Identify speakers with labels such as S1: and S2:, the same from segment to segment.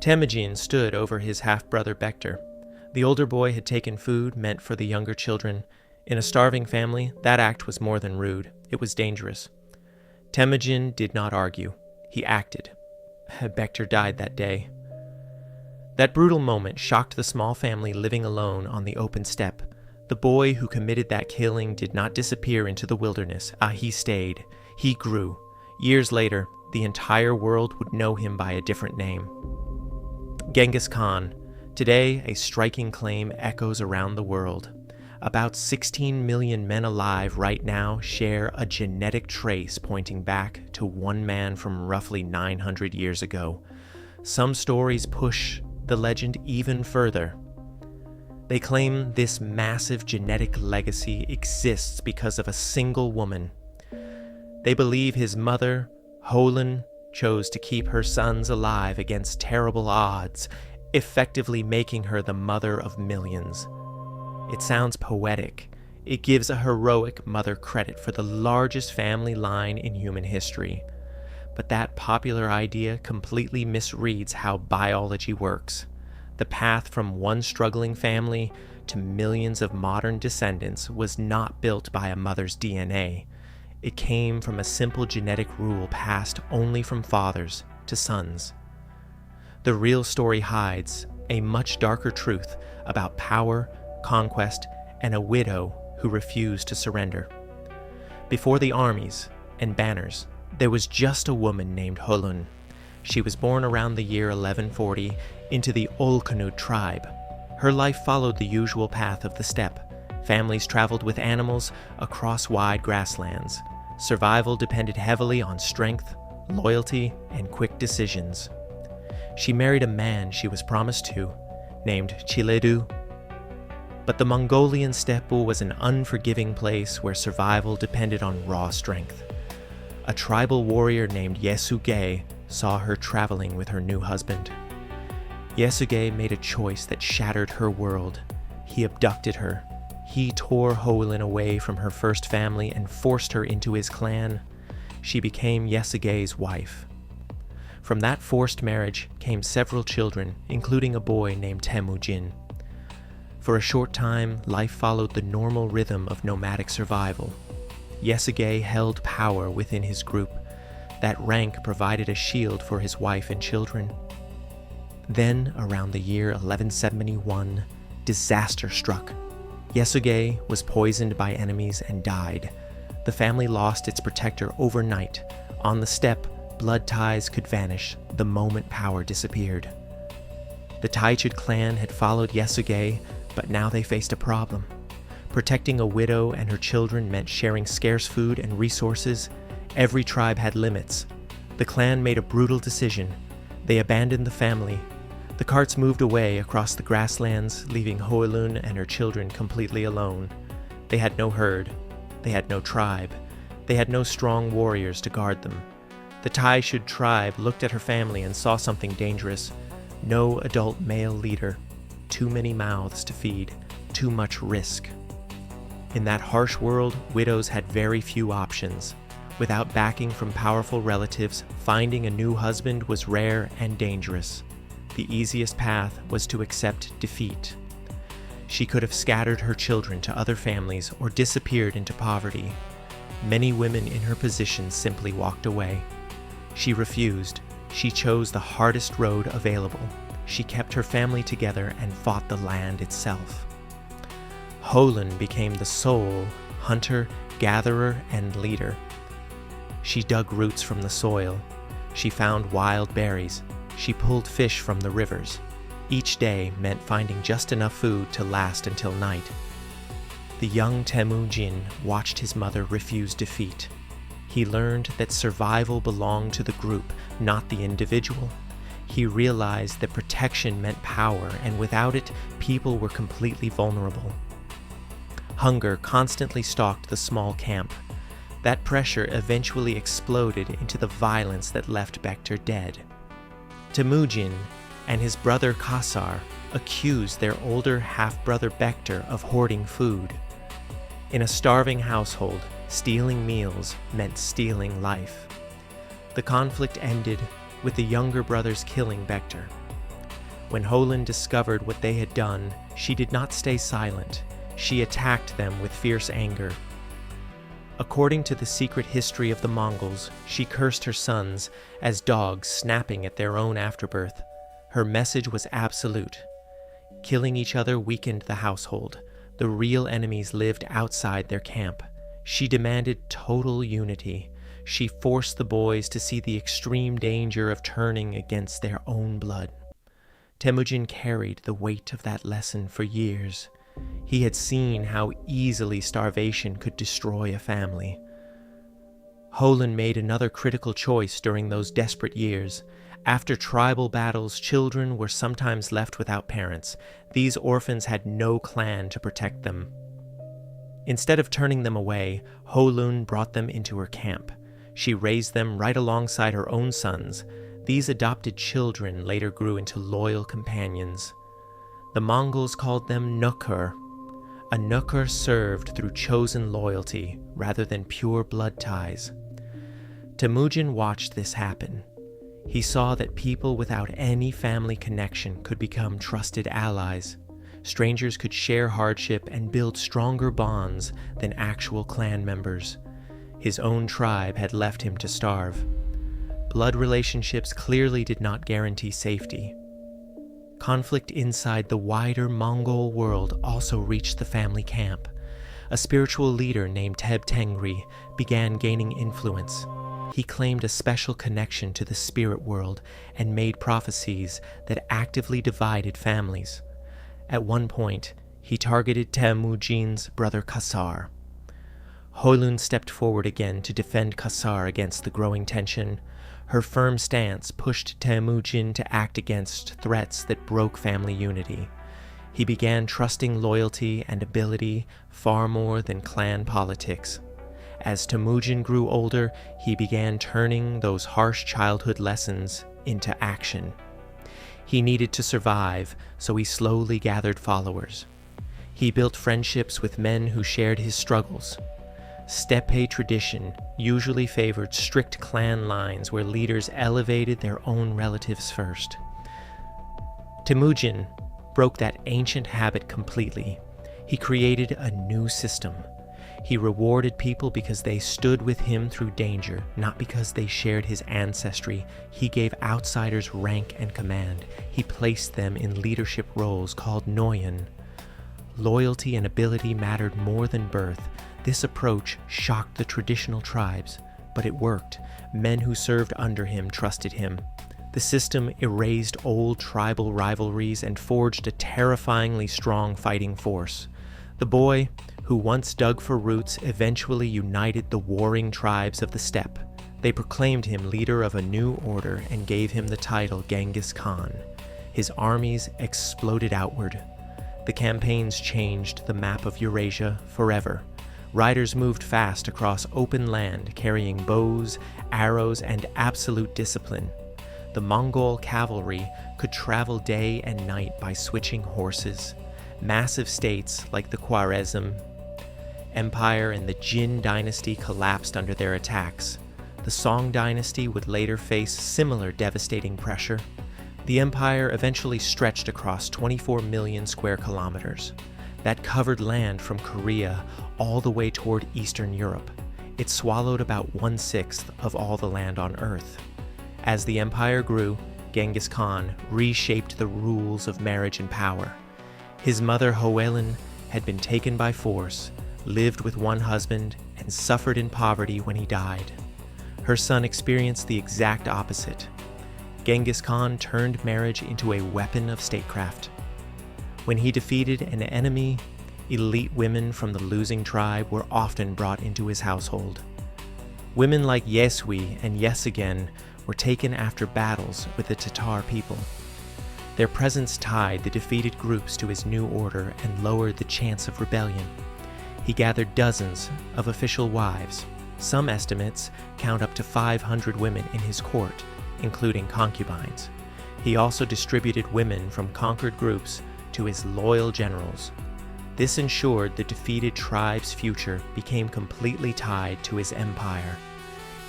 S1: Temujin stood over his half-brother Bektar. The older boy had taken food meant for the younger children. In a starving family, that act was more than rude. It was dangerous. Temujin did not argue. He acted. Bektar died that day. That brutal moment shocked the small family living alone on the open steppe. The boy who committed that killing did not disappear into the wilderness. He stayed. He grew. Years later, the entire world would know him by a different name. Genghis Khan. Today, a striking claim echoes around the world. About 16 million men alive right now share a genetic trace pointing back to one man from roughly 900 years ago. Some stories push the legend even further. They claim this massive genetic legacy exists because of a single woman. They believe his mother, Holun, chose to keep her sons alive against terrible odds, effectively making her the mother of millions. It sounds poetic. It gives a heroic mother credit for the largest family line in human history. But that popular idea completely misreads how biology works. The path from one struggling family to millions of modern descendants was not built by a mother's DNA. It came from a simple genetic rule passed only from fathers to sons. The real story hides a much darker truth about power, conquest, and a widow who refused to surrender. Before the armies and banners, there was just a woman named Holun. She was born around the year 1140 into the Olkhanud tribe. Her life followed the usual path of the steppe. Families traveled with animals across wide grasslands. Survival depended heavily on strength, loyalty, and quick decisions. She married a man she was promised to, named Chiledu. But the Mongolian steppe was an unforgiving place where survival depended on raw strength. A tribal warrior named Yesugei saw her traveling with her new husband. Yesugei made a choice that shattered her world. He abducted her. He tore Holun away from her first family and forced her into his clan. She became Yesugei's wife. From that forced marriage came several children, including a boy named Temujin. For a short time, life followed the normal rhythm of nomadic survival. Yesugei held power within his group. That rank provided a shield for his wife and children. Then, around the year 1171, disaster struck. Yesugei was poisoned by enemies and died. The family lost its protector overnight. On the steppe, blood ties could vanish the moment power disappeared. The Taichid clan had followed Yesugei, but now they faced a problem. Protecting a widow and her children meant sharing scarce food and resources. Every tribe had limits. The clan made a brutal decision. They abandoned the family. The carts moved away across the grasslands, leaving Holun and her children completely alone. They had no herd. They had no tribe. They had no strong warriors to guard them. The Taichid tribe looked at her family and saw something dangerous. No adult male leader. Too many mouths to feed. Too much risk. In that harsh world, widows had very few options. Without backing from powerful relatives, finding a new husband was rare and dangerous. The easiest path was to accept defeat. She could have scattered her children to other families or disappeared into poverty. Many women in her position simply walked away. She refused. She chose the hardest road available. She kept her family together and fought the land itself. Holun became the sole hunter, gatherer, and leader. She dug roots from the soil. She found wild berries. She pulled fish from the rivers. Each day meant finding just enough food to last until night. The young Temujin watched his mother refuse defeat. He learned that survival belonged to the group, not the individual. He realized that protection meant power, and without it, people were completely vulnerable. Hunger constantly stalked the small camp. That pressure eventually exploded into the violence that left Bektar dead. Temujin and his brother Kasar accused their older half-brother Bektar of hoarding food. In a starving household, stealing meals meant stealing life. The conflict ended with the younger brothers killing Bektor. When Holun discovered what they had done, she did not stay silent. She attacked them with fierce anger. According to the secret history of the Mongols, she cursed her sons as dogs snapping at their own afterbirth. Her message was absolute. Killing each other weakened the household. The real enemies lived outside their camp. She demanded total unity. She forced the boys to see the extreme danger of turning against their own blood. Temujin carried the weight of that lesson for years. He had seen how easily starvation could destroy a family. Holun made another critical choice during those desperate years. After tribal battles, children were sometimes left without parents. These orphans had no clan to protect them. Instead of turning them away, Holun brought them into her camp. She raised them right alongside her own sons. These adopted children later grew into loyal companions. The Mongols called them nukur. A nukur served through chosen loyalty rather than pure blood ties. Temujin watched this happen. He saw that people without any family connection could become trusted allies. Strangers could share hardship and build stronger bonds than actual clan members. His own tribe had left him to starve. Blood relationships clearly did not guarantee safety. Conflict inside the wider Mongol world also reached the family camp. A spiritual leader named Teb Tengri began gaining influence. He claimed a special connection to the spirit world and made prophecies that actively divided families. At one point, he targeted Temujin's brother Kasar. Holun stepped forward again to defend Kasar against the growing tension. Her firm stance pushed Temujin to act against threats that broke family unity. He began trusting loyalty and ability far more than clan politics. As Temujin grew older, he began turning those harsh childhood lessons into action. He needed to survive, so he slowly gathered followers. He built friendships with men who shared his struggles. Steppe tradition usually favored strict clan lines where leaders elevated their own relatives first. Temujin broke that ancient habit completely. He created a new system. He rewarded people because they stood with him through danger, not because they shared his ancestry. He gave outsiders rank and command. He placed them in leadership roles called Noyan. Loyalty and ability mattered more than birth. This approach shocked the traditional tribes, but it worked. Men who served under him trusted him. The system erased old tribal rivalries and forged a terrifyingly strong fighting force. The boy, who once dug for roots, eventually united the warring tribes of the steppe. They proclaimed him leader of a new order and gave him the title Genghis Khan. His armies exploded outward. The campaigns changed the map of Eurasia forever. Riders moved fast across open land, carrying bows, arrows, and absolute discipline. The Mongol cavalry could travel day and night by switching horses. Massive states like the Khwarezm Empire and the Jin dynasty collapsed under their attacks. The Song dynasty would later face similar devastating pressure. The empire eventually stretched across 24 million square kilometers. That covered land from Korea all the way toward Eastern Europe. It swallowed about 1/6 of all the land on Earth. As the empire grew, Genghis Khan reshaped the rules of marriage and power. His mother Hoelun had been taken by force, lived with one husband, and suffered in poverty when he died. Her son experienced the exact opposite. Genghis Khan turned marriage into a weapon of statecraft. When he defeated an enemy, elite women from the losing tribe were often brought into his household. Women like Yesui and Yesigen were taken after battles with the Tatar people. Their presence tied the defeated groups to his new order and lowered the chance of rebellion. He gathered dozens of official wives. Some estimates count up to 500 women in his court, including concubines. He also distributed women from conquered groups to his loyal generals. This ensured the defeated tribe's future became completely tied to his empire.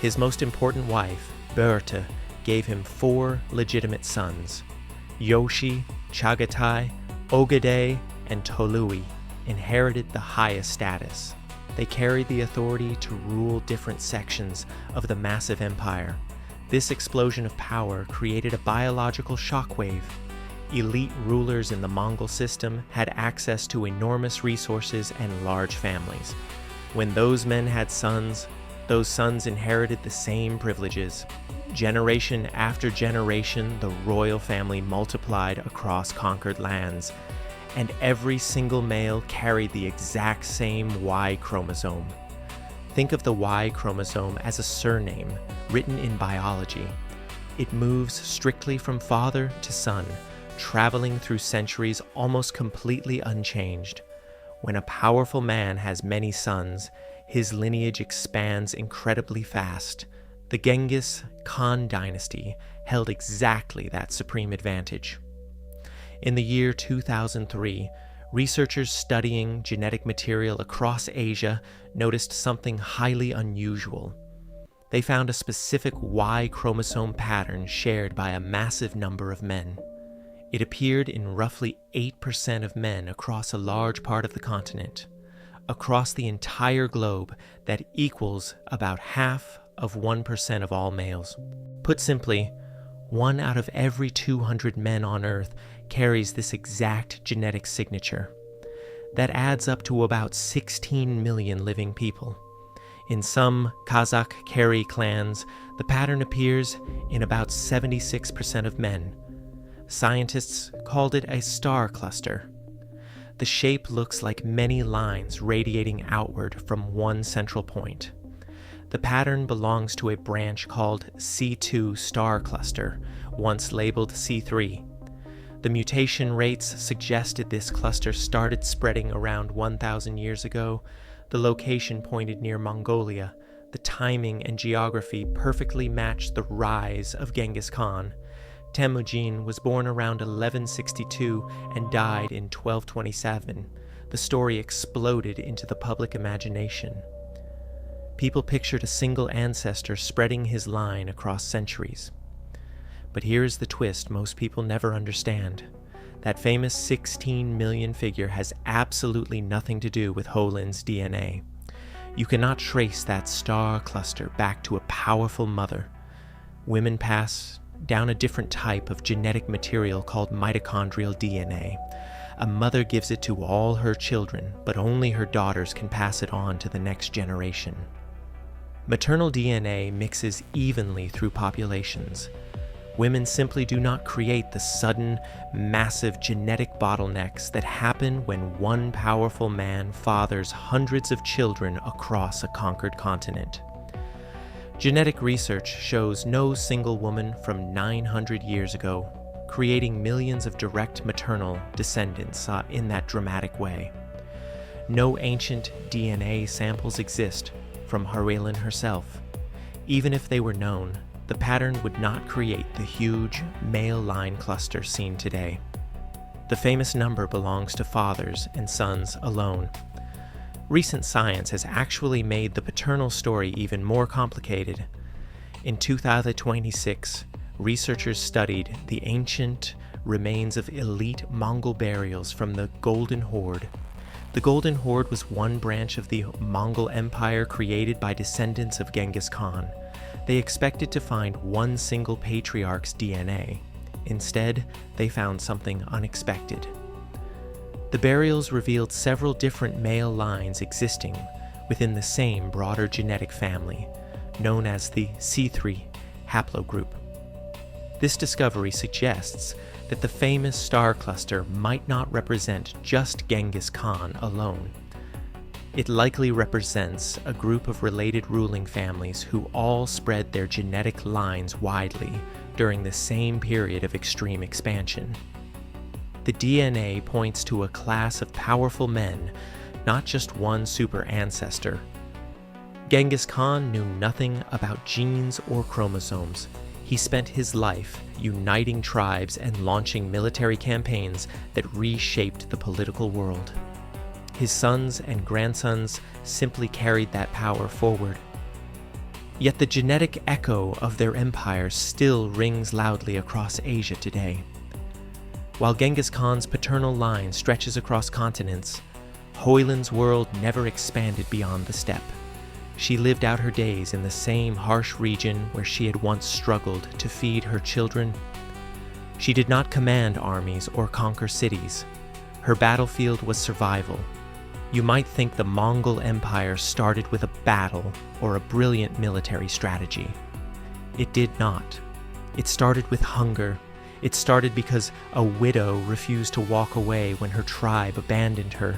S1: His most important wife, Berta, gave him 4 legitimate sons. Yoshi, Chagatai, Ogedei, and Tolui inherited the highest status. They carried the authority to rule different sections of the massive empire. This explosion of power created a biological shockwave. Elite rulers in the Mongol system had access to enormous resources and large families. When those men had sons, those sons inherited the same privileges. Generation after generation, the royal family multiplied across conquered lands, and every single male carried the exact same Y chromosome. Think of the Y chromosome as a surname written in biology. It moves strictly from father to son, traveling through centuries almost completely unchanged. When a powerful man has many sons, his lineage expands incredibly fast. The Genghis Khan dynasty held exactly that supreme advantage. In the year 2003, researchers studying genetic material across Asia noticed something highly unusual. They found a specific Y chromosome pattern shared by a massive number of men. It appeared in roughly 8% of men across a large part of the continent. Across the entire globe, that equals about half of 1% of all males. Put simply, 1 out of every 200 men on Earth carries this exact genetic signature. That adds up to about 16 million living people. In some Kazakh Kari clans, the pattern appears in about 76% of men. Scientists called it a star cluster. The shape looks like many lines radiating outward from one central point. The pattern belongs to a branch called C2 star cluster, once labeled C3. The mutation rates suggested this cluster started spreading around 1,000 years ago. The location pointed near Mongolia. The timing and geography perfectly matched the rise of Genghis Khan. Temujin was born around 1162 and died in 1227. The story exploded into the public imagination. People pictured a single ancestor spreading his line across centuries. But here is the twist most people never understand. That famous 16 million figure has absolutely nothing to do with Holin's DNA. You cannot trace that star cluster back to a powerful mother. Women pass down a different type of genetic material called mitochondrial DNA. A mother gives it to all her children, but only her daughters can pass it on to the next generation. Maternal DNA mixes evenly through populations. Women simply do not create the sudden, massive genetic bottlenecks that happen when one powerful man fathers hundreds of children across a conquered continent. Genetic research shows no single woman from 900 years ago creating millions of direct maternal descendants in that dramatic way. No ancient DNA samples exist from Harwelin herself. Even if they were known, the pattern would not create the huge male line cluster seen today. The famous number belongs to fathers and sons alone. Recent science has actually made the paternal story even more complicated. In 2026, researchers studied the ancient remains of elite Mongol burials from the Golden Horde. The Golden Horde was one branch of the Mongol Empire created by descendants of Genghis Khan. They expected to find one single patriarch's DNA. Instead, they found something unexpected. The burials revealed several different male lines existing within the same broader genetic family, known as the C3 haplogroup. This discovery suggests that the famous star cluster might not represent just Genghis Khan alone. It likely represents a group of related ruling families who all spread their genetic lines widely during the same period of extreme expansion. The DNA points to a class of powerful men, not just one super ancestor. Genghis Khan knew nothing about genes or chromosomes. He spent his life uniting tribes and launching military campaigns that reshaped the political world. His sons and grandsons simply carried that power forward. Yet the genetic echo of their empire still rings loudly across Asia today. While Genghis Khan's paternal line stretches across continents, Hoyland's world never expanded beyond the steppe. She lived out her days in the same harsh region where she had once struggled to feed her children. She did not command armies or conquer cities. Her battlefield was survival. You might think the Mongol Empire started with a battle or a brilliant military strategy. It did not. It started with hunger. It started because a widow refused to walk away when her tribe abandoned her.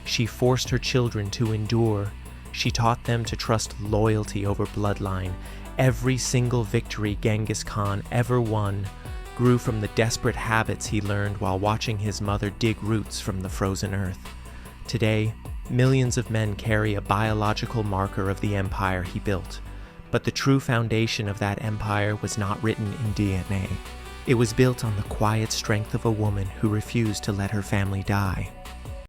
S1: She forced her children to endure. She taught them to trust loyalty over bloodline. Every single victory Genghis Khan ever won grew from the desperate habits he learned while watching his mother dig roots from the frozen earth. Today, millions of men carry a biological marker of the empire he built, but the true foundation of that empire was not written in DNA. It was built on the quiet strength of a woman who refused to let her family die.